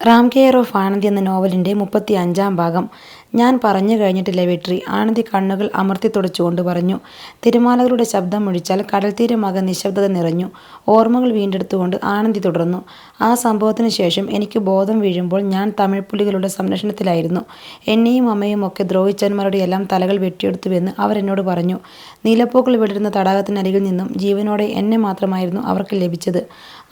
Ram care of Anandi എന്ന നോവലിൻ്റെ 35-ാം ഭാഗം. ഞാൻ പറഞ്ഞു കഴിഞ്ഞിട്ടില്ല വെട്രി. ആനന്ദി കണ്ണുകൾ അമർത്തി തുടച്ചുകൊണ്ട് പറഞ്ഞു. തിരമാലകളുടെ ശബ്ദമൊഴിച്ചാൽ കടൽത്തീരമാകെ നിശബ്ദത നിറഞ്ഞു. ഓർമ്മകൾ വീണ്ടെടുത്തുകൊണ്ട് ആനന്ദി തുടർന്നു. ആ സംഭവത്തിന് ശേഷം എനിക്ക് ബോധം വീഴുമ്പോൾ ഞാൻ തമിഴ് പുലികളുടെ സംരക്ഷണത്തിലായിരുന്നു. എന്നെയും അമ്മയും ഒക്കെ ദ്രോഹിച്ചവന്മാരുടെ എല്ലാം തലകൾ വെട്ടിയെടുത്തുവെന്ന് അവരെന്നോട് പറഞ്ഞു. നീലപ്പൂക്കൾ വിടരുന്ന തടാകത്തിനരികിൽ നിന്നും ജീവനോടെ എന്നെ മാത്രമായിരുന്നു അവർക്ക് ലഭിച്ചത്.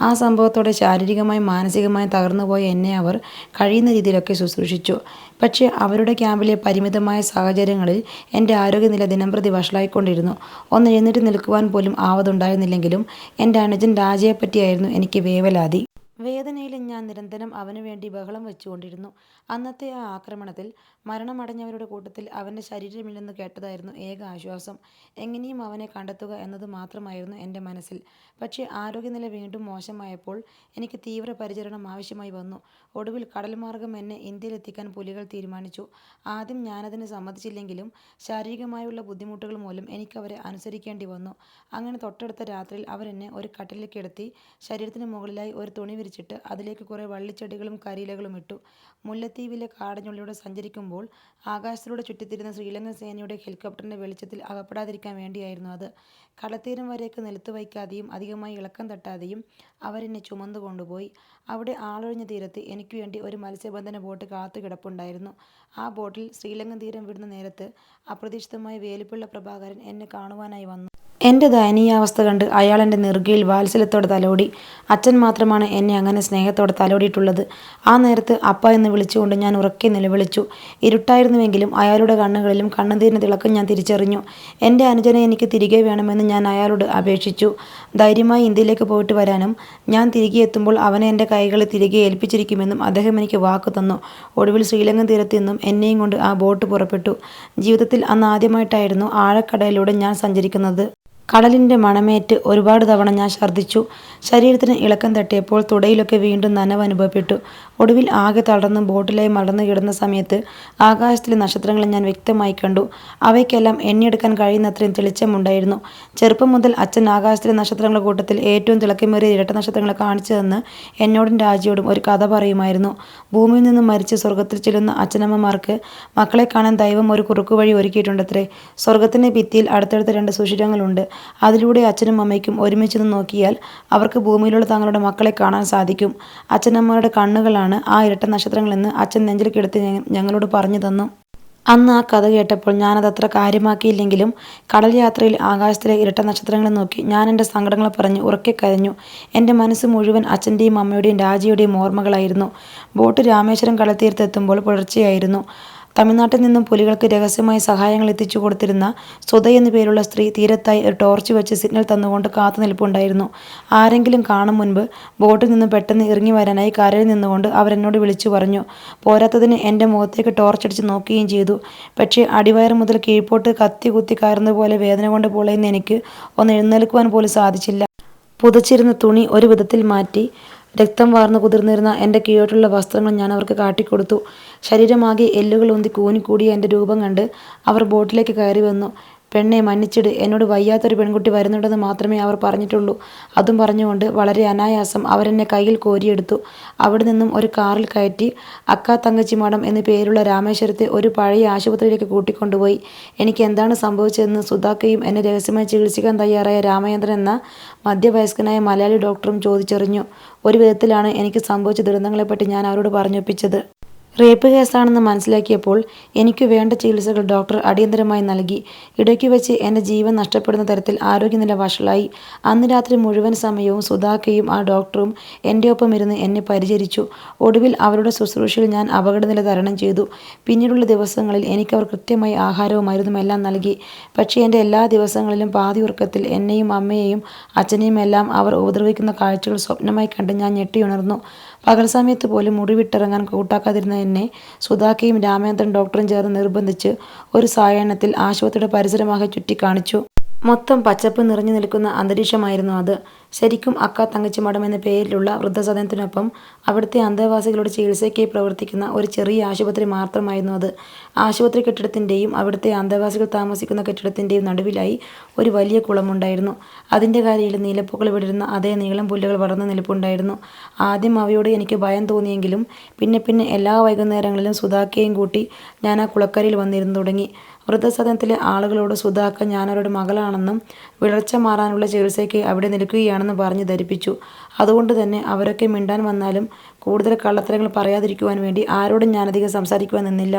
ആ സംഭവത്തോടെ ശാരീരികമായും മാനസികമായും തകർന്നുപോയ എന്നെ അവർ കഴിയുന്ന രീതിയിലൊക്കെ ശുശ്രൂഷിച്ചു. പക്ഷേ അവരുടെ ക്യാമ്പിലെ പരിമിതമായ സാഹചര്യങ്ങളിൽ എൻ്റെ ആരോഗ്യനില ദിനംപ്രതി വഷളായിക്കൊണ്ടിരുന്നു. ഒന്ന് എഴുന്നേറ്റ് നിൽക്കുവാൻ പോലും ആവതുണ്ടായിരുന്നില്ലെങ്കിലും എൻ്റെ അനുജൻ രാജയെപ്പറ്റിയായിരുന്നു എനിക്ക് വേവലാതി. വേദനയിൽ ഞാൻ നിരന്തരം അവനു വേണ്ടി ബഹളം വെച്ചുകൊണ്ടിരുന്നു. അന്നത്തെ ആ ആക്രമണത്തിൽ മരണമടഞ്ഞവരുടെ കൂട്ടത്തിൽ അവൻ്റെ ശരീരമില്ലെന്ന് കേട്ടതായിരുന്നു ഏക ആശ്വാസം. എങ്ങനെയും അവനെ കണ്ടെത്തുക എന്നത് മാത്രമായിരുന്നു എൻ്റെ മനസ്സിൽ. പക്ഷേ ആരോഗ്യനില വീണ്ടും മോശമായപ്പോൾ എനിക്ക് തീവ്രപരിചരണം ആവശ്യമായി വന്നു. ഒടുവിൽ കടൽമാർഗം എന്നെ ഇന്ത്യയിലെത്തിക്കാൻ പുലികൾ തീരുമാനിച്ചു. ആദ്യം ഞാനതിന് സമ്മതിച്ചില്ലെങ്കിലും ശാരീരികമായുള്ള ബുദ്ധിമുട്ടുകൾ മൂലം എനിക്കവരെ അനുസരിക്കേണ്ടി വന്നു. അങ്ങനെ തൊട്ടടുത്ത രാത്രിയിൽ അവരെന്നെ ഒരു കട്ടിലിൽ കിടത്തി ശരീരത്തിന് മുകളിലായി ഒരു തുണി വിരിച്ചിട്ട് അതിലേക്ക് കുറേ വള്ളിച്ചെടികളും കരിയിലകളും ഇട്ടു. മുല്ലത്തീവിലെ കാടിനുള്ളിലൂടെ സഞ്ചരിക്കുമ്പോൾ ആകാശത്തിലൂടെ ചുറ്റിത്തിരിയുന്ന ശ്രീലങ്കൻ സേനയുടെ ഹെലികോപ്റ്ററിൻ്റെ വെളിച്ചത്തിൽ അകപ്പെടാതിരിക്കാൻ വേണ്ടിയായിരുന്നു അത്. കടൽത്തീരം വരേക്ക് നിലത്ത് വയ്ക്കാതെയും അധികമായി ഇളക്കം തട്ടാതെയും അവരെന്നെ ചുമന്നു കൊണ്ടുപോയി. അവിടെ ആളൊഴിഞ്ഞ തീരത്ത് എനിക്ക് വേണ്ടി ഒരു മത്സ്യബന്ധന ബോട്ട് കാത്തു കിടപ്പുണ്ടായിരുന്നു. ആ ബോട്ടിൽ ശ്രീലങ്കൻ തീരം വിടുന്ന നേരത്ത് അപ്രതീക്ഷിതമായി വേലുപ്പിള്ള പ്രഭാകരൻ എന്നെ കാണുവാനായി വന്നു. എൻ്റെ ദയനീയാവസ്ഥ കണ്ട് അയാൾ എൻ്റെ നെറുകയിൽ വാത്സല്യത്തോടെ തലോടി. അച്ഛൻ മാത്രമാണ് എന്നെ അങ്ങനെ സ്നേഹത്തോടെ തലോടിയിട്ടുള്ളത്. ആ നേരത്ത് അപ്പ എന്ന് വിളിച്ചുകൊണ്ട് ഞാൻ ഉറക്കെ നിലവിളിച്ചു. ഇരുട്ടായിരുന്നുവെങ്കിലും അയാളുടെ കണ്ണുകളിലും കണ്ണുനീരിൻ്റെ തിളക്കം ഞാൻ തിരിച്ചറിഞ്ഞു. എൻ്റെ അനുജനെ എനിക്ക് തിരികെ വേണമെന്ന് ഞാൻ അയാളോട് അപേക്ഷിച്ചു. ധൈര്യമായി ഇന്ത്യയിലേക്ക് പോയിട്ട് വരാനും ഞാൻ തിരികെ എത്തുമ്പോൾ അവനെ എൻ്റെ കൈകളിൽ തിരികെ ഏൽപ്പിച്ചിരിക്കുമെന്നും അദ്ദേഹം എനിക്ക് വാക്ക് തന്നു. ഒടുവിൽ ശ്രീലങ്കൻ തീരത്ത് നിന്നും എന്നെയും കൊണ്ട് ആ ബോട്ട് പുറപ്പെട്ടു. ജീവിതത്തിൽ അന്ന് ആദ്യമായിട്ടായിരുന്നു ആഴക്കടലിലൂടെ ഞാൻ സഞ്ചരിക്കുന്നത്. കടലിൻ്റെ മണമേറ്റ് ഒരുപാട് തവണ ഞാൻ ഛർദ്ദിച്ചു. ശരീരത്തിന് ഇളക്കം തട്ടിയപ്പോൾ തുടയിലൊക്കെ വീണ്ടും നനവ് അനുഭവപ്പെട്ടു. ഒടുവിൽ ആകെ തളർന്ന് ബോട്ടിലായി മടന്നു കിടന്ന സമയത്ത് ആകാശത്തിലെ നക്ഷത്രങ്ങളെ ഞാൻ വ്യക്തമായി കണ്ടു. അവയ്ക്കെല്ലാം എണ്ണിയെടുക്കാൻ കഴിയുന്നത്രയും തെളിച്ചമുണ്ടായിരുന്നു. ചെറുപ്പം മുതൽ അച്ഛൻ ആകാശത്തിലെ നക്ഷത്രങ്ങളുടെ കൂട്ടത്തിൽ ഏറ്റവും തിളക്കമേറിയ ഇരട്ട നക്ഷത്രങ്ങളെ കാണിച്ചു തന്ന് എന്നോടും രാജിയോടും ഒരു കഥ പറയുമായിരുന്നു. ഭൂമിയിൽ നിന്നും മരിച്ച് സ്വർഗത്തിൽ ചെല്ലുന്ന അച്ഛനമ്മമാർക്ക് മക്കളെ കാണാൻ ദൈവം ഒരു കുറുക്കുവഴി ഒരുക്കിയിട്ടുണ്ടത്രേ. സ്വർഗത്തിൻ്റെ ഭിത്തിയിൽ അടുത്തടുത്ത 2 സുഷിരങ്ങളുണ്ട്. അതിലൂടെ അച്ഛനും അമ്മയ്ക്കും ഒരുമിച്ച് നിന്ന് നോക്കിയാൽ അവർക്ക് ഭൂമിയിലുള്ള തങ്ങളുടെ മക്കളെ കാണാൻ സാധിക്കും. അച്ഛനമ്മമാരുടെ കണ്ണുകളാണ് ആ ഇരട്ട നക്ഷത്രങ്ങളെന്ന് അച്ഛൻ നെഞ്ചിൽ കിടത്തി ഞങ്ങളോട് പറഞ്ഞു തന്നു. അന്ന് ആ കഥ കേട്ടപ്പോൾ ഞാനതത്ര കാര്യമാക്കിയില്ലെങ്കിലും കടൽ യാത്രയിൽ ആകാശത്തിലെ ഇരട്ട നക്ഷത്രങ്ങളെ നോക്കി ഞാൻ എൻ്റെ സങ്കടങ്ങൾ പറഞ്ഞ് ഉറക്കെ കരഞ്ഞു. എൻ്റെ മനസ്സ് മുഴുവൻ അച്ഛൻ്റെയും അമ്മയുടെയും രാജിയുടെയും ഓർമ്മകളായിരുന്നു. ബോട്ട് രാമേശ്വരം കടൽത്തീരത്തെത്തുമ്പോൾ പുലർച്ചെയായിരുന്നു. തമിഴ്നാട്ടിൽ നിന്നും പുലികൾക്ക് രഹസ്യമായി സഹായങ്ങൾ എത്തിച്ചു കൊടുത്തിരുന്ന സുധ എന്നു പേരുള്ള സ്ത്രീ തീരത്തായി ഒരു ടോർച്ച് വെച്ച് സിഗ്നൽ തന്നുകൊണ്ട് കാത്തു നിൽപ്പുണ്ടായിരുന്നു. ആരെങ്കിലും കാണും മുൻപ് ബോട്ടിൽ നിന്നും പെട്ടെന്ന് ഇറങ്ങി വരാനായി കരയിൽ നിന്നുകൊണ്ട് അവരെന്നോട് വിളിച്ചു പറഞ്ഞു. പോരാത്തതിന് എൻ്റെ മുഖത്തേക്ക് ടോർച്ചടിച്ച് നോക്കുകയും ചെയ്തു. പക്ഷേ അടിവയറ് മുതൽ കീഴ്പോട്ട് കത്തി കുത്തി കയറുന്ന പോലെ വേദന കൊണ്ട് പൊളയുന്ന എനിക്ക് ഒന്ന് എഴുന്നേൽക്കുവാൻ പോലും സാധിച്ചില്ല. പുതച്ചിരുന്ന തുണി ഒരു വിധത്തിൽ മാറ്റി രക്തം വാർന്നു കുതിർന്നിരുന്ന എൻ്റെ കീഴോട്ടുള്ള വസ്ത്രങ്ങൾ ഞാൻ അവർക്ക് കാട്ടിക്കൊടുത്തു. ശരീരമാകെ എല്ലുകൾ ഉന്തി കൂനിക്കൂടിയ എൻ്റെ രൂപം കണ്ട് അവർ ബോട്ടിലേക്ക് കയറി വന്നു. പെണ്ണെ മன்னிച്ചിട്, എന്നോട് വയ്യാത്തൊരു പെൺകുട്ടി വരുന്നുണ്ടെന്ന് മാത്രമേ അവർ പറഞ്ഞിട്ടുള്ളൂ. അതും പറഞ്ഞുകൊണ്ട് വളരെ അനായാസം അവരെന്നെ കയ്യിൽ കോരിയെടുത്തു. അവിടെ നിന്നും ഒരു കാറിൽ കയറ്റി അക്കാ തങ്കച്ചി മഠം എന്നു പേരുള്ള രാമേശ്വരത്തെ ഒരു പഴയ ആശുപത്രിയിലേക്ക് കൂട്ടിക്കൊണ്ടുപോയി. എനിക്ക് എന്താണ് സംഭവിച്ചതെന്ന് സുധാക്കയും എന്നെ രഹസ്യമായി ചികിത്സിക്കാൻ തയ്യാറായ രാമചന്ദ്രൻ എന്ന മധ്യവയസ്കനായ മലയാളി ഡോക്ടറും ചോദിച്ചറിഞ്ഞു. ഒരു വിധത്തിലാണ് എനിക്ക് സംഭവിച്ച ദുരന്തങ്ങളെപ്പറ്റി ഞാൻ അവരോട് പറഞ്ഞൊപ്പിച്ചത്. റേപ്പ് കേസാണെന്ന് മനസ്സിലാക്കിയപ്പോൾ എനിക്ക് വേണ്ട ചികിത്സകൾ ഡോക്ടർ അടിയന്തരമായി നൽകി. ഇടയ്ക്ക് വെച്ച് എൻ്റെ ജീവൻ നഷ്ടപ്പെടുന്ന തരത്തിൽ ആരോഗ്യനില വഷളായി. അന്ന് രാത്രി മുഴുവൻ സമയവും സുധാക്കയും ആ ഡോക്ടറും എൻ്റെ ഒപ്പം ഇരുന്ന് എന്നെ പരിചരിച്ചു. ഒടുവിൽ അവരുടെ ശുശ്രൂഷയിൽ ഞാൻ അപകടനില തരണം ചെയ്തു. പിന്നീടുള്ള ദിവസങ്ങളിൽ എനിക്കവർ കൃത്യമായി ആഹാരവും മരുന്നും എല്ലാം നൽകി. പക്ഷേ എൻ്റെ എല്ലാ ദിവസങ്ങളിലും പാതി ഉറക്കത്തിൽ എന്നെയും അമ്മയെയും അച്ഛനെയും എല്ലാം അവർ ഉപദ്രവിക്കുന്ന കാഴ്ചകൾ സ്വപ്നമായി കണ്ട് ഞാൻ ഞെട്ടിയുണർന്നു. പകൽ സമയത്ത് പോലും മുറിവിട്ടിറങ്ങാൻ കൂട്ടാക്കാതിരുന്ന എന്നെ സുധാക്കയും രാമചന്ദ്രൻ ഡോക്ടറും ചേർന്ന് നിർബന്ധിച്ച് ഒരു സായാഹ്നത്തിൽ ആശുപത്രിയുടെ പരിസരമാകെ ചുറ്റിക്കാണിച്ചു. മൊത്തം പച്ചപ്പ് നിറഞ്ഞു നിൽക്കുന്ന അന്തരീക്ഷമായിരുന്നു അത്. ശരിക്കും അക്ക തങ്കച്ചി മഠം എന്ന പേരിലുള്ള വൃദ്ധസദനത്തിനൊപ്പം അവിടുത്തെ അന്തേവാസികളുടെ ചികിത്സയ്ക്കായി പ്രവർത്തിക്കുന്ന ഒരു ചെറിയ ആശുപത്രി മാത്രമായിരുന്നു അത്. ആശുപത്രി കെട്ടിടത്തിൻ്റെയും അവിടുത്തെ അന്തേവാസികൾ താമസിക്കുന്ന കെട്ടിടത്തിൻ്റെയും നടുവിലായി ഒരു വലിയ കുളമുണ്ടായിരുന്നു. അതിൻ്റെ കരയിൽ നീലപ്പൂക്കൾ വിടരുന്ന അതേ നീളം പുല്ലുകൾ വളർന്നു നിൽപ്പുണ്ടായിരുന്നു. ആദ്യം അവയോട് എനിക്ക് ഭയം തോന്നിയെങ്കിലും പിന്നെ പിന്നെ എല്ലാ വൈകുന്നേരങ്ങളിലും സുധാക്കയെയും കൂട്ടി ഞാൻ ആ കുളക്കരയിൽ വന്നിരുന്നു തുടങ്ങി. വൃദ്ധസദനത്തിലെ ആളുകളോട് സുധാക്ക ഞാനവരുടെ മകളാണെന്നും വിളർച്ച മാറാനുള്ള ചികിത്സയ്ക്ക് അവിടെ നിൽക്കുകയാണെന്നും പറഞ്ഞ് ധരിപ്പിച്ചു. അതുകൊണ്ട് തന്നെ അവരൊക്കെ മിണ്ടാൻ വന്നാലും കൂടുതൽ കള്ളത്തരങ്ങൾ പറയാതിരിക്കുവാൻ വേണ്ടി ആരോടും ഞാനധികം സംസാരിക്കുവാൻ നിന്നില്ല.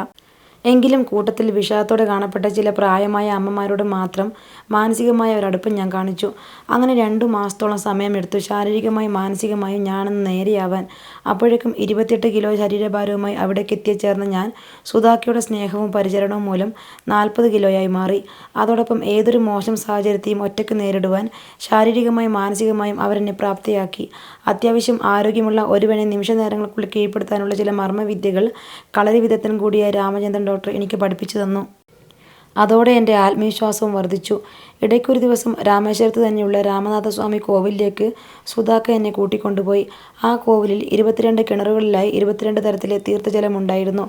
എങ്കിലും കൂട്ടത്തിൽ വിഷാദത്തോടെ കാണപ്പെട്ട ചില പ്രായമായ അമ്മമാരോട് മാത്രം മാനസികമായ ഒരടുപ്പം ഞാൻ കാണിച്ചു. അങ്ങനെ 2 മാസത്തോളം സമയമെടുത്തു ശാരീരികമായും മാനസികമായും ഞാനൊന്ന് നേരെയാവാൻ. അപ്പോഴേക്കും 28 കിലോ ശരീരഭാരവുമായി അവിടേക്കെത്തിച്ചേർന്ന ഞാൻ സുധാക്കയുടെ സ്നേഹവും പരിചരണവും മൂലം 40 കിലോയായി മാറി. അതോടൊപ്പം ഏതൊരു മോശം സാഹചര്യത്തെയും ഒറ്റയ്ക്ക് നേരിടുവാൻ ശാരീരികമായും മാനസികമായും അവരെന്നെ പ്രാപ്തയാക്കി. അത്യാവശ്യം ആരോഗ്യമുള്ള ഒരുവനെ നിമിഷനേരങ്ങൾക്കുള്ളിൽ കീഴ്പ്പെടുത്താനുള്ള ചില മർമ്മവിദ്യകൾ കളരി വിദഗ്ധൻ കൂടിയായ രാമചന്ദ്രൻ ഡോക്ടർ എനിക്ക് പഠിപ്പിച്ചു തന്നു. അതോടെ എൻ്റെ ആത്മവിശ്വാസവും വർദ്ധിച്ചു. ഇടയ്ക്കൊരു ദിവസം രാമേശ്വരത്ത് തന്നെയുള്ള രാമനാഥസ്വാമി കോവിലിലേക്ക് സുധാക്ക എന്നെ കൂട്ടിക്കൊണ്ടുപോയി. ആ കോവിലിൽ 22 കിണറുകളിലായി 22 തരത്തിലെ തീർത്ഥജലമുണ്ടായിരുന്നു.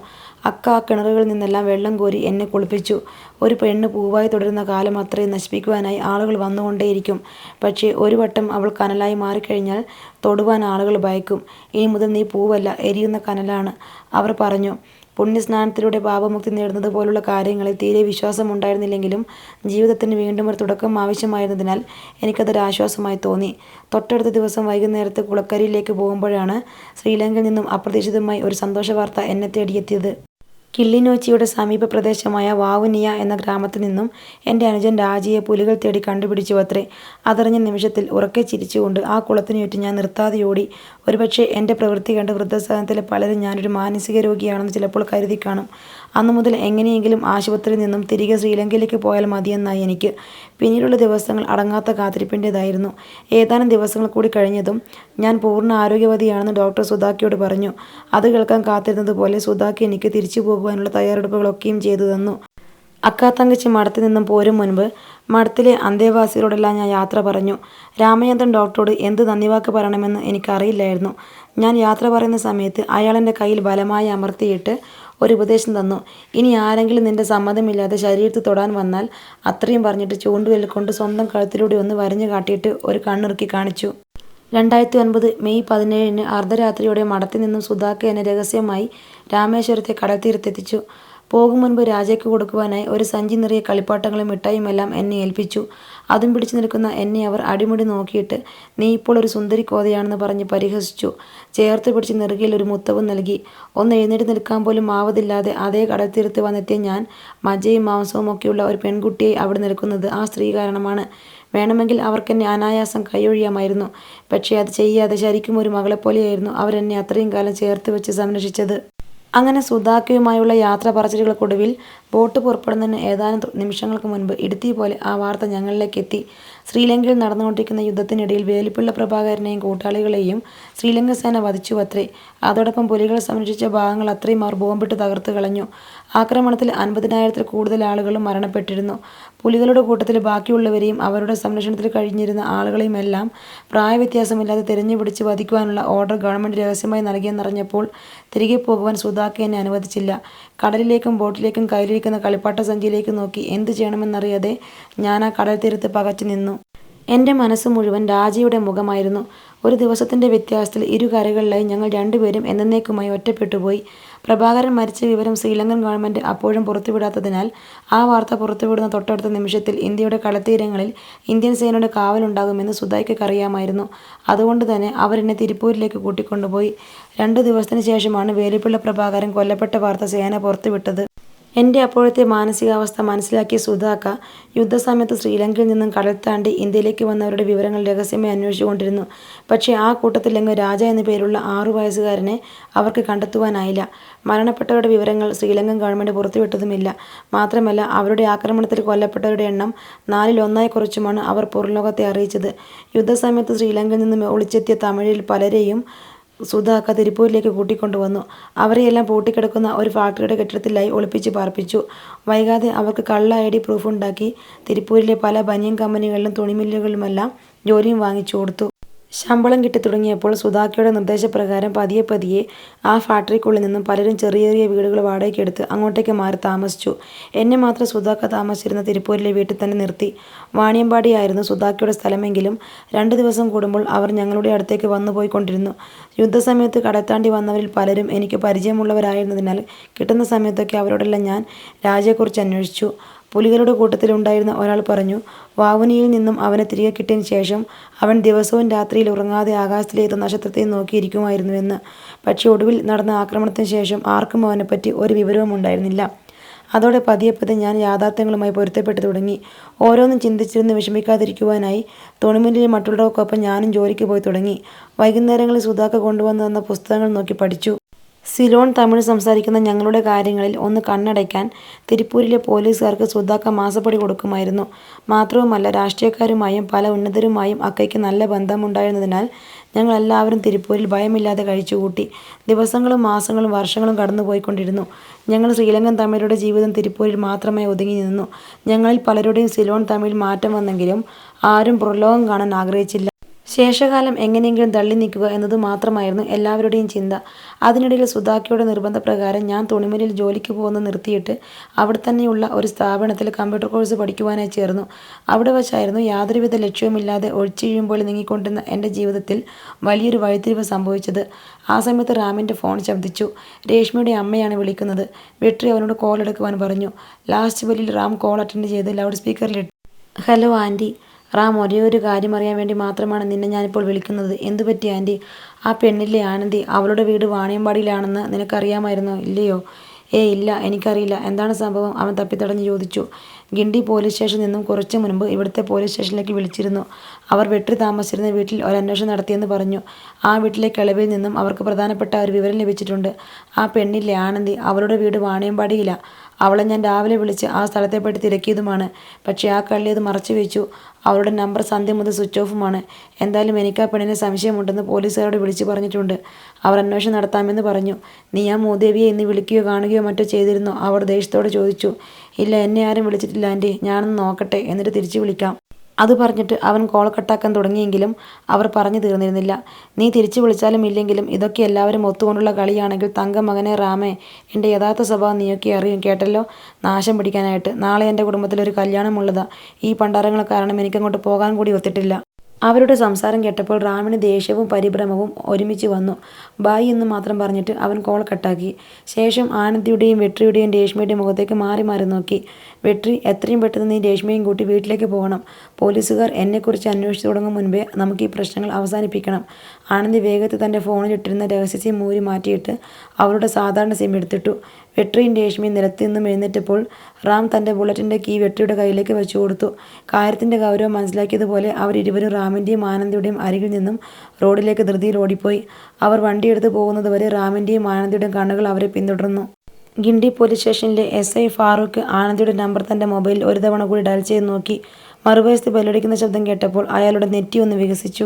അക്ക ആ കിണറുകളിൽ നിന്നെല്ലാം വെള്ളം കോരി എന്നെ കുളിപ്പിച്ചു. ഒരു പെണ്ണ് പൂവായി തുടരുന്ന കാലം അത്രയും നശിപ്പിക്കുവാനായി ആളുകൾ വന്നുകൊണ്ടേയിരിക്കും. പക്ഷേ ഒരു വട്ടം അവൾ കനലായി മാറിക്കഴിഞ്ഞാൽ തൊടുവാൻ ആളുകൾ ഭയക്കും. ഇനി മുതൽ നീ പൂവല്ല, എരിയുന്ന കനലാണ്, അവർ പറഞ്ഞു. പുണ്യസ്നാനത്തിലൂടെ പാപമുക്തി നേടുന്നത് പോലുള്ള കാര്യങ്ങളിൽ തീരെ വിശ്വാസമുണ്ടായിരുന്നില്ലെങ്കിലും ജീവിതത്തിന് വീണ്ടും ഒരു തുടക്കം ആവശ്യമായിരുന്നതിനാൽ എനിക്കതൊരാശ്വാസമായി തോന്നി. തൊട്ടടുത്ത ദിവസം വൈകുന്നേരത്ത് കുളക്കരയിലേക്ക് പോകുമ്പോഴാണ് ശ്രീലങ്കയിൽ നിന്നും അപ്രതീക്ഷിതമായി ഒരു സന്തോഷവാർത്ത എന്നെ തേടിയെത്തിയത്. കിള്ളിനോച്ചിയുടെ സമീപ പ്രദേശമായ വാവുനിയ എന്ന ഗ്രാമത്തിൽ നിന്നും എൻ്റെ അനുജൻ രാജിയെ പുലികൾ തേടി കണ്ടുപിടിച്ചുവത്രേ. അതറിഞ്ഞ നിമിഷത്തിൽ ഉറക്കെ ചിരിച്ചുകൊണ്ട് ആ കുളത്തിനു ചുറ്റും ഞാൻ നിർത്താതെ ഓടി. ഒരുപക്ഷേ എൻ്റെ പ്രവൃത്തി കണ്ട് വൃദ്ധസദനത്തിലെ പലരും ഞാനൊരു മാനസിക രോഗിയാണെന്ന് ചിലപ്പോൾ കരുതി കാണും. അന്നു മുതൽ എങ്ങനെയെങ്കിലും ആശുപത്രിയിൽ നിന്നും തിരികെ ശ്രീലങ്കയിലേക്ക് പോയാൽ മതിയെന്നായി എനിക്ക്. പിന്നീടുള്ള ദിവസങ്ങൾ അടങ്ങാത്ത കാത്തിരിപ്പിൻ്റേതായിരുന്നു. ഏതാനും ദിവസങ്ങൾ കൂടി കഴിഞ്ഞതും ഞാൻ പൂർണ്ണ ആരോഗ്യവതിയാണെന്ന് ഡോക്ടർ സുധാക്കയോട് പറഞ്ഞു. അത് കേൾക്കാൻ കാത്തിരുന്നത് പോലെ സുധാക്ക എനിക്ക് തിരിച്ചു പോകുവാനുള്ള തയ്യാറെടുപ്പുകളൊക്കെയും ചെയ്തു തന്നു. അക്കാത്തങ്കച്ചി മഠത്തിൽ നിന്നും പോരും മുൻപ് മഠത്തിലെ അന്തേവാസികളോടെല്ലാം ഞാൻ യാത്ര പറഞ്ഞു. രാമചന്ദ്രൻ ഡോക്ടറോട് എന്ത് നന്ദിവാക്ക് പറയണമെന്ന് എനിക്കറിയില്ലായിരുന്നു. ഞാൻ യാത്ര പറയുന്ന സമയത്ത് അയാൾ എൻ്റെ കയ്യിൽ ബലമായി അമർത്തിയിട്ട് ഒരു ഉപദേശം തന്നു. ഇനി ആരെങ്കിലും നിന്റെ സമ്മതമില്ലാതെ ശരീരത്തിൽ തൊടാൻ വന്നാൽ അത്രയും പറഞ്ഞിട്ട് ചൂണ്ടുവിരൽ കൊണ്ട് സ്വന്തം കഴുത്തിലൂടെ ഒന്ന് വരഞ്ഞു കാട്ടിയിട്ട് ഒരു കണ്ണിറുക്കി കാണിച്ചു. 2009 മെയ് 17 അർദ്ധരാത്രിയോടെ മഠത്തിൽ നിന്നും സുധാക്ക എന്നെ രഹസ്യമായി രാമേശ്വരത്തെ കടൽത്തീരത്തെത്തിച്ചു. പോകും മുൻപ് രാജയ്ക്ക് കൊടുക്കുവാനായി ഒരു സഞ്ചി നിറയെ കളിപ്പാട്ടങ്ങളും മിഠായിയുമെല്ലാം എന്നെ ഏൽപ്പിച്ചു. അതും പിടിച്ചു നിൽക്കുന്ന എന്നെ അവർ അടിമുടി നോക്കിയിട്ട് നീ ഇപ്പോൾ ഒരു സുന്ദരി കോതയാണെന്ന് പറഞ്ഞ് പരിഹസിച്ചു. ചേർത്ത് പിടിച്ച് നെറുകയിൽ ഒരു മുത്തവും നൽകി. ഒന്ന് എഴുന്നേറ്റ് നിൽക്കാൻ പോലും ആവതില്ലാതെ അതേ കടൽത്തീരത്ത് വന്നെത്തിയ ഞാൻ മജ്ജയും മാംസവും ഒക്കെയുള്ള ഒരു പെൺകുട്ടിയെ അവിടെ നിൽക്കുന്നത് ആ സ്ത്രീ കാരണമാണ്. വേണമെങ്കിൽ അവർക്കെന്നെ അനായാസം കൈയൊഴിയാമായിരുന്നു. പക്ഷേ അത് ചെയ്യാതെ ശരിക്കും ഒരു മകളെപ്പോലെയായിരുന്നു അവരെന്നെ അത്രയും കാലം ചേർത്ത് വെച്ച് സംരക്ഷിച്ചത്. അങ്ങനെ സുധാക്കയുമായുള്ള യാത്ര പറച്ചിലുകൾക്കൊടുവിൽ ബോട്ട് പുറപ്പെടുന്നതിന് ഏതാനും നിമിഷങ്ങൾക്ക് മുൻപ് ഇടുത്തി പോലെ ആ വാർത്ത ഞങ്ങളിലേക്ക് എത്തി. ശ്രീലങ്കയിൽ നടന്നുകൊണ്ടിരിക്കുന്ന യുദ്ധത്തിനിടയിൽ വേലുപ്പിള്ള പ്രഭാകരനെയും കൂട്ടാളികളെയും ശ്രീലങ്കൻ സേന വധിച്ചുവത്രേ. അതോടൊപ്പം പുലികൾ സംരക്ഷിച്ച ഭാഗങ്ങൾ അത്രയും അവർ ബോംബിട്ട് തകർത്ത് കളഞ്ഞു. ആക്രമണത്തിൽ 50,000-ൽ കൂടുതൽ ആളുകളും മരണപ്പെട്ടിരുന്നു. പുലികളുടെ കൂട്ടത്തിൽ ബാക്കിയുള്ളവരെയും അവരുടെ സംരക്ഷണത്തിൽ കഴിഞ്ഞിരുന്ന ആളുകളെയുമെല്ലാം പ്രായവ്യത്യാസമില്ലാതെ തിരഞ്ഞുപിടിച്ച് വധിക്കുവാനുള്ള ഓർഡർ ഗവൺമെൻറ് രഹസ്യമായി നൽകിയെന്നറിഞ്ഞപ്പോൾ തിരികെ പോകുവാൻ സുധാക്ക എന്നെ അനുവദിച്ചില്ല. കടലിലേക്കും ബോട്ടിലേക്കും കയ്യിലിരിക്കുന്ന കളിപ്പാട്ട സഞ്ചിയിലേക്ക് നോക്കി എന്ത് ചെയ്യണമെന്നറിയാതെ ഞാൻ ആ കടൽ തീരത്ത് പകച്ചു നിന്നു. എൻ്റെ മനസ്സ് മുഴുവൻ രാജയുടെ മുഖമായിരുന്നു. ഒരു ദിവസത്തിൻ്റെ വ്യത്യാസത്തിൽ ഇരു കരകളിലായി ഞങ്ങൾ രണ്ടുപേരും എന്നേക്കുമായി ഒറ്റപ്പെട്ടുപോയി. പ്രഭാകരൻ മരിച്ച വിവരം ശ്രീലങ്കൻ ഗവൺമെൻറ് അപ്പോഴും പുറത്തുവിടാത്തതിനാൽ ആ വാർത്ത പുറത്തുവിടുന്ന തൊട്ടടുത്ത നിമിഷത്തിൽ ഇന്ത്യയുടെ കടൽത്തീരങ്ങളിൽ ഇന്ത്യൻ സേനയുടെ കാവലുണ്ടാകുമെന്ന് സുധാക്കയ്ക്ക് അറിയാമായിരുന്നു. അതുകൊണ്ട് തന്നെ അവരെന്നെ തിരുപ്പൂരിലേക്ക് കൂട്ടിക്കൊണ്ടുപോയി. 2 ദിവസത്തിന് ശേഷമാണ് വേലുപ്പിള്ള പ്രഭാകരൻ കൊല്ലപ്പെട്ട വാർത്ത സേന പുറത്തുവിട്ടത്. എൻ്റെ അപ്പോഴത്തെ മാനസികാവസ്ഥ മനസ്സിലാക്കിയ സുധാക്ക യുദ്ധസമയത്ത് ശ്രീലങ്കയിൽ നിന്നും കടൽ താണ്ടി ഇന്ത്യയിലേക്ക് വന്നവരുടെ വിവരങ്ങൾ രഹസ്യമായി അന്വേഷിച്ചുകൊണ്ടിരുന്നു. പക്ഷേ ആ കൂട്ടത്തിലെങ്ങും രാജ എന്നു പേരുള്ള 6 വയസ്സുകാരനെ അവർക്ക് കണ്ടെത്തുവാനായില്ല. മരണപ്പെട്ടവരുടെ വിവരങ്ങൾ ശ്രീലങ്കൻ ഗവൺമെൻറ് പുറത്തുവിട്ടതുമില്ല. മാത്രമല്ല അവരുടെ ആക്രമണത്തിൽ കൊല്ലപ്പെട്ടവരുടെ എണ്ണം 4-1 കുറച്ചുമാണ് അവർ പുറംലോകത്തെ അറിയിച്ചത്. യുദ്ധസമയത്ത് ശ്രീലങ്കയിൽ നിന്നും ഒളിച്ചെത്തിയ തമിഴിൽ പലരെയും സുധാക്ക തിരുപ്പൂരിലേക്ക് കൂട്ടിക്കൊണ്ടുവന്നു. അവരെയെല്ലാം പൂട്ടിക്കിടക്കുന്ന ഒരു ഫാക്ടറിയുടെ കെട്ടിടത്തിലായി ഒളിപ്പിച്ച് പാർപ്പിച്ചു. വൈകാതെ അവർക്ക് കള്ള ID പ്രൂഫുണ്ടാക്കി തിരുപ്പൂരിലെ പല ബനിയൻ കമ്പനികളിലും തുണിമില്ലുകളിലുമെല്ലാം ജോലിയും വാങ്ങിച്ചു കൊടുത്തു. ശമ്പളം കിട്ടി തുടങ്ങിയപ്പോൾ സുധാക്കയുടെ നിർദ്ദേശപ്രകാരം പതിയെ പതിയെ ആ ഫാക്ടറിക്കുള്ളിൽ നിന്നും പലരും ചെറിയ ചെറിയ വീടുകൾ വാടകയ്ക്കെടുത്ത് അങ്ങോട്ടേക്ക് മാറി താമസിച്ചു. എന്നെ മാത്രം സുധാക്ക താമസിച്ചിരുന്ന തിരുപ്പൂരിലെ വീട്ടിൽ തന്നെ നിർത്തി. വാണിയമ്പാടിയായിരുന്നു സുധാക്കയുടെ സ്ഥലമെങ്കിലും 2 ദിവസം കൂടുമ്പോൾ അവർ ഞങ്ങളുടെ അടുത്തേക്ക് വന്നു പോയിക്കൊണ്ടിരുന്നു. യുദ്ധസമയത്ത് കടത്താണ്ടി വന്നവരിൽ പലരും എനിക്ക് പരിചയമുള്ളവരായിരുന്നതിനാൽ കിട്ടുന്ന സമയത്തൊക്കെ അവരോടെല്ലാം ഞാൻ രാജയെക്കുറിച്ച് അന്വേഷിച്ചു. പുലികളുടെ കൂട്ടത്തിലുണ്ടായിരുന്ന ഒരാൾ പറഞ്ഞു, വാവുനിയിൽ നിന്നും അവനെ തിരികെ കിട്ടിയതിന് ശേഷം അവൻ ദിവസവും രാത്രിയിൽ ഉറങ്ങാതെ ആകാശത്തിലേത് നക്ഷത്രത്തെ നോക്കിയിരിക്കുമായിരുന്നുവെന്ന്. പക്ഷേ ഒടുവിൽ നടന്ന ആക്രമണത്തിന് ശേഷം ആർക്കും അവനെപ്പറ്റി ഒരു വിവരവും ഉണ്ടായിരുന്നില്ല. അതോടെ പതിയെ പതിയെ ഞാൻ യാഥാർത്ഥ്യങ്ങളുമായി പൊരുത്തപ്പെട്ടു തുടങ്ങി. ഓരോന്നും ചിന്തിച്ചിരുന്ന് വിഷമിക്കാതിരിക്കുവാനായി തുണിമില്ലിലെ മറ്റുള്ളവർക്കൊപ്പം ഞാനും ജോലിക്ക് പോയി തുടങ്ങി. വൈകുന്നേരങ്ങളിൽ സുധാക്ക കൊണ്ടുവന്ന് തന്ന പുസ്തകങ്ങൾ നോക്കി പഠിച്ചു. സിലോൺ തമിഴ് സംസാരിക്കുന്ന ഞങ്ങളുടെ കാര്യങ്ങളിൽ ഒന്ന് കണ്ണടയ്ക്കാൻ തിരുപ്പൂരിലെ പോലീസുകാർക്ക് സുധാക്ക മാസപ്പടി കൊടുക്കുമായിരുന്നു. മാത്രവുമല്ല, രാഷ്ട്രീയക്കാരുമായും പല ഉന്നതരുമായും അക്കയ്ക്ക് നല്ല ബന്ധമുണ്ടായിരുന്നതിനാൽ ഞങ്ങളെല്ലാവരും തിരുപ്പൂരിൽ ഭയമില്ലാതെ കഴിച്ചുകൂട്ടി. ദിവസങ്ങളും മാസങ്ങളും വർഷങ്ങളും കടന്നുപോയിക്കൊണ്ടിരുന്നു. ഞങ്ങൾ ശ്രീലങ്കൻ തമിഴരുടെ ജീവിതം തിരുപ്പൂരിൽ മാത്രമായി ഒതുങ്ങി നിന്നു. ഞങ്ങളിൽ പലരുടെയും സിലോൺ തമിഴിൽ മാറ്റം വന്നെങ്കിലും ആരും പുറംലോകം കാണാൻ ആഗ്രഹിച്ചില്ല. ശേഷകാലം എങ്ങനെയെങ്കിലും തള്ളി നീക്കുക എന്നത് മാത്രമായിരുന്നു എല്ലാവരുടെയും ചിന്ത. അതിനിടയിൽ സുധാക്കയുടെ നിർബന്ധപ്രകാരം ഞാൻ തുണിമില്ലിൽ ജോലിക്ക് പോകുന്നത് നിർത്തിയിട്ട് അവിടെ തന്നെയുള്ള ഒരു സ്ഥാപനത്തിൽ കമ്പ്യൂട്ടർ കോഴ്സ് പഠിക്കുവാനായി ചേർന്നു. അവിടെ വച്ചായിരുന്നു യാതൊരുവിധ ലക്ഷ്യവുമില്ലാതെ ഒഴിച്ചിഴിയുമ്പോൾ നീങ്ങിക്കൊണ്ടിരുന്ന എൻ്റെ ജീവിതത്തിൽ വലിയൊരു വഴിത്തിരിവ് സംഭവിച്ചത്. ആ സമയത്ത് റാമിൻ്റെ ഫോൺ ശബ്ദിച്ചു. രേഷ്മയുടെ അമ്മയാണ് വിളിക്കുന്നത്. വെട്രി അവനോട് കോൾ എടുക്കുവാൻ പറഞ്ഞു. ലാസ്റ്റ് ബെല്ലിൽ റാം കോൾ അറ്റൻഡ് ചെയ്ത് ലൗഡ് സ്പീക്കറിലിട്ടു. Hello aunty. റാം, ഒരേ ഒരു കാര്യം അറിയാൻ വേണ്ടി മാത്രമാണ് നിന്നെ ഞാനിപ്പോൾ വിളിക്കുന്നത്. എന്തുപറ്റി ആൻറ്റി? ആ പെണ്ണില്ലേ ആനന്ദി, അവളുടെ വീട് വാണിയമ്പാടിയിലാണെന്ന് നിനക്കറിയാമായിരുന്നോ? ഇല്ലയോ? ഇല്ല, എനിക്കറിയില്ല. എന്താണ് സംഭവം? അവൻ തപ്പിത്തടഞ്ഞ് ചോദിച്ചു. ഗിണ്ടി പോലീസ് സ്റ്റേഷനിൽ നിന്നും കുറച്ചു മുൻപ് ഇവിടുത്തെ പോലീസ് സ്റ്റേഷനിലേക്ക് വിളിച്ചിരുന്നു. അവർ വെട്രി താമസിച്ചിരുന്ന വീട്ടിൽ ഒരു അന്വേഷണം നടത്തിയെന്ന് പറഞ്ഞു. ആ വീട്ടിലെ കിളവിൽ നിന്നും അവർക്ക് പ്രധാനപ്പെട്ട ഒരു വിവരം ലഭിച്ചിട്ടുണ്ട്. ആ പെണ്ണില്ലേ ആനന്ദി, അവളുടെ വീട് വാണിയമ്പാടിയിലാ. അവളെ ഞാൻ രാവിലെ വിളിച്ച് ആ സ്ഥലത്തെപ്പറ്റി തിരക്കിയതുമാണ്. പക്ഷേ ആ കള്ളി അത് മറച്ചു വെച്ചു. അവളുടെ നമ്പർ സന്ധ്യ മുതൽ സ്വിച്ച് ഓഫുമാണ്. എന്തായാലും എനിക്ക് ആ പെണ്ണിനെ സംശയമുണ്ടെന്ന് പോലീസുകാരോട് വിളിച്ചു പറഞ്ഞിട്ടുണ്ട്. അവർ അന്വേഷണം നടത്താമെന്ന് പറഞ്ഞു. നീ ആ മൂദേവിയെ ഇന്ന് വിളിക്കുകയോ കാണുകയോ മറ്റോ ചെയ്തിരുന്നോ? അവർ ദേഷ്യത്തോടെ ചോദിച്ചു. ഇല്ല, എന്നെ ആരും വിളിച്ചിട്ടില്ല ആൻറ്റി. ഞാനൊന്ന് നോക്കട്ടെ, എന്നിട്ട് തിരിച്ചു വിളിക്കാം. അത് പറഞ്ഞിട്ട് അവൻ കോൾ കട്ടാക്കാൻ തുടങ്ങിയെങ്കിലും അവർ പറഞ്ഞു തീർന്നിരുന്നില്ല. നീ തിരിച്ചു വിളിച്ചാലും ഇല്ലെങ്കിലും ഇതൊക്കെ എല്ലാവരും ഒത്തുകൊണ്ടുള്ള കളിയാണെങ്കിൽ തങ്കമകനെ റാമേ, എൻ്റെ യഥാർത്ഥ സ്വഭാവം നീയൊക്കെ അറിയും, കേട്ടല്ലോ. നാശം പിടിക്കാനായിട്ട്. നാളെ എൻ്റെ കുടുംബത്തിലൊരു കല്യാണമുള്ളതാ. ഈ പണ്ടാരങ്ങൾ കാരണം എനിക്കങ്ങോട്ട് പോകാൻ കൂടി ഒത്തിട്ടില്ല. അവരുടെ സംസാരം കേട്ടപ്പോൾ റാമിന് ദേഷ്യവും പരിഭ്രമവും ഒരുമിച്ച് വന്നു. ബായ് എന്ന് മാത്രം പറഞ്ഞിട്ട് അവൻ കോൾ കട്ടാക്കി. ശേഷം ആനന്ദിയുടെയും വെട്രിയുടെയും രേഷ്മയുടെയും മുഖത്തേക്ക് മാറി മാറി നോക്കി. വെട്രി, എത്രയും പെട്ടെന്ന് നീ രേഷ്മയും കൂട്ടി വീട്ടിലേക്ക് പോകണം. പോലീസുകാർ എന്നെക്കുറിച്ച് അന്വേഷിച്ചു തുടങ്ങും മുൻപേ നമുക്ക് ഈ പ്രശ്നങ്ങൾ അവസാനിപ്പിക്കണം. ആനന്ദി വേഗത്തിൽ തൻ്റെ ഫോണിലിട്ടിരുന്ന രഹസ്യ സിം ഊരി മാറ്റിയിട്ട് അവളുടെ സാധാരണ സിം എടുത്തിട്ടു. വെട്രിയും രേഷ്മയും നിലത്ത് നിന്നും എഴുന്നേറ്റപ്പോൾ റാം തൻ്റെ ബുള്ളറ്റിൻ്റെ കീ വെട്രിയുടെ കയ്യിലേക്ക് വെച്ചു കൊടുത്തു. കാര്യത്തിൻ്റെ ഗൗരവം മനസ്സിലാക്കിയതുപോലെ അവരിരുവരും റാമിൻ്റെയും ആനന്ദിയുടെയും അരികിൽ നിന്നും റോഡിലേക്ക് ധൃതിയിൽ ഓടിപ്പോയി. അവർ വണ്ടിയെടുത്ത് പോകുന്നതുവരെ റാമിൻ്റെയും ആനന്ദിയുടെയും കണ്ണുകൾ അവരെ പിന്തുടർന്നു. ഗിണ്ടി പോലീസ് സ്റ്റേഷനിലെ SI ഫാറൂഖ് ആനന്ദിയുടെ നമ്പർ തൻ്റെ മൊബൈലിൽ ഒരു തവണ കൂടി ഡയൽ ചെയ്ത് നോക്കി. മറുവശത്ത് ബെല്ലടിക്കുന്ന ശബ്ദം കേട്ടപ്പോൾ അയാളുടെ നെറ്റി ഒന്ന് വികസിച്ചു.